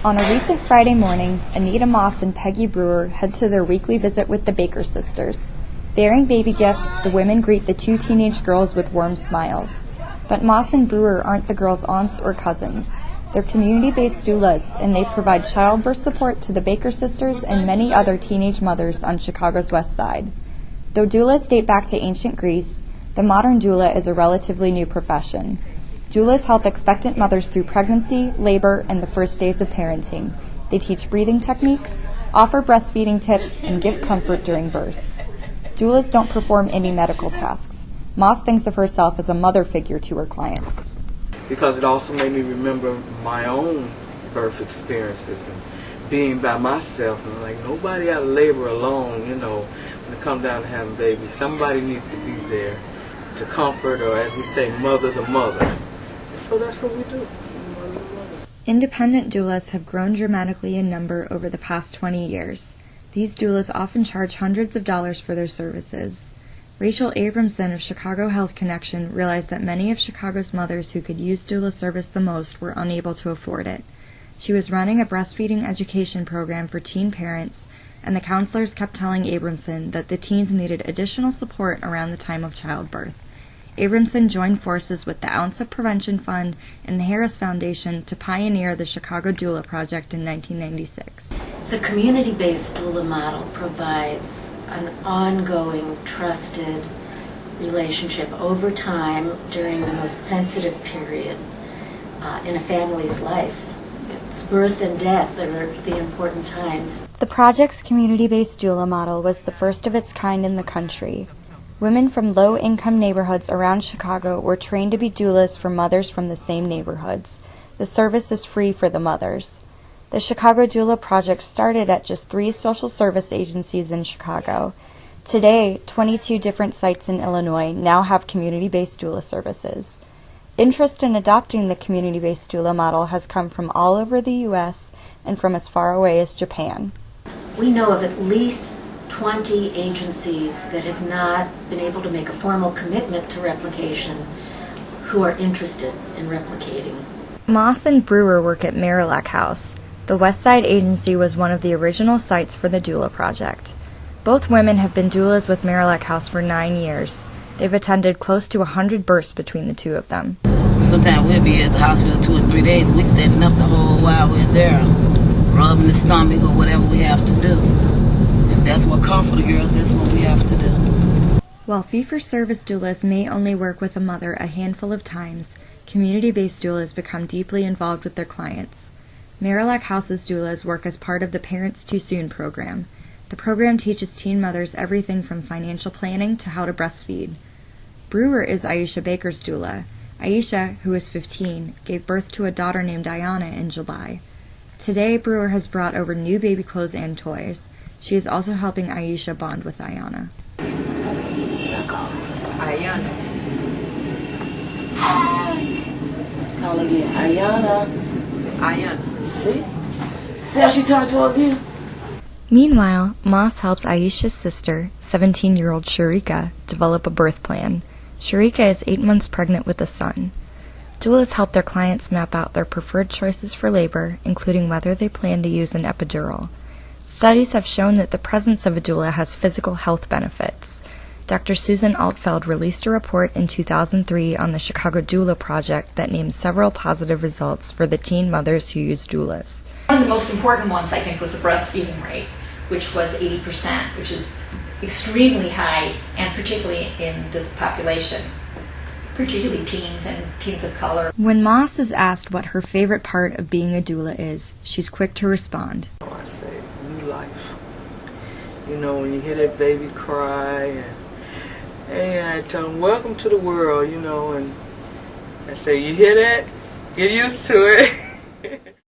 On a recent Friday morning, Anita Moss and Peggy Brewer head to their weekly visit with the Baker sisters. Bearing baby gifts, the women greet the two teenage girls with warm smiles. But Moss and Brewer aren't the girls' aunts or cousins. They're community-based doulas, and they provide childbirth support to the Baker sisters and many other teenage mothers on Chicago's west side. Though doulas date back to ancient Greece, the modern doula is a relatively new profession. Doulas help expectant mothers through pregnancy, labor, and the first days of parenting. They teach breathing techniques, offer breastfeeding tips, and give comfort during birth. Doulas don't perform any medical tasks. Moss thinks of herself as a mother figure to her clients. Because it also made me remember my own birth experiences and being by myself. And like, nobody out of labor alone, when it comes down to having babies. Somebody needs to be there to comfort, or as we say, mother to mother. And so that's what we do. Independent doulas have grown dramatically in number over the past 20 years. These doulas often charge hundreds of dollars for their services. Rachel Abramson of Chicago Health Connection realized that many of Chicago's mothers who could use doula service the most were unable to afford it. She was running a breastfeeding education program for teen parents, and the counselors kept telling Abramson that the teens needed additional support around the time of childbirth. Abramson joined forces with the Ounce of Prevention Fund and the Harris Foundation to pioneer the Chicago Doula Project in 1996. The community-based doula model provides an ongoing, trusted relationship over time during the most sensitive period in a family's life. It's birth and death that are the important times. The project's community-based doula model was the first of its kind in the country. Women from low-income neighborhoods around Chicago were trained to be doulas for mothers from the same neighborhoods. The service is free for the mothers. The Chicago Doula Project started at just 3 social service agencies in Chicago. Today, 22 different sites in Illinois now have community-based doula services. Interest in adopting the community-based doula model has come from all over the U.S. and from as far away as Japan. We know of at least 20 agencies that have not been able to make a formal commitment to replication who are interested in replicating. Moss and Brewer work at Marillac House. The West Side Agency was one of the original sites for the Doula Project. Both women have been doulas with Marillac House for 9 years. They've attended close to 100 births between the two of them. Sometimes we'll be at the hospital 2 or 3 days and we're standing up the whole while we're there, rubbing the stomach or whatever we have to do. That's what comfort the girls, that's what we have to do. While fee-for-service doulas may only work with a mother a handful of times, community-based doulas become deeply involved with their clients. Marillac House's doulas work as part of the Parents Too Soon program. The program teaches teen mothers everything from financial planning to how to breastfeed. Brewer is Aisha Baker's doula. Aisha, who is 15, gave birth to a daughter named Ayana in July. Today, Brewer has brought over new baby clothes and toys. She is also helping Aisha bond with Ayana. Ayana. Call again. Ayana. Ayana. See? See how she turned towards you? Meanwhile, Moss helps Aisha's sister, 17-year-old Sharika, develop a birth plan. Sharika is 8 months pregnant with a son. Doulas help their clients map out their preferred choices for labor, including whether they plan to use an epidural. Studies have shown that the presence of a doula has physical health benefits. Dr. Susan Altfeld released a report in 2003 on the Chicago Doula Project that named several positive results for the teen mothers who use doulas. One of the most important ones, I think, was the breastfeeding rate, which was 80%, which is extremely high, and particularly in this population, particularly teens and teens of color. When Moss is asked what her favorite part of being a doula is, she's quick to respond. I say, new life. When you hear that baby cry, and I tell them, welcome to the world, and I say, you hear that? Get used to it.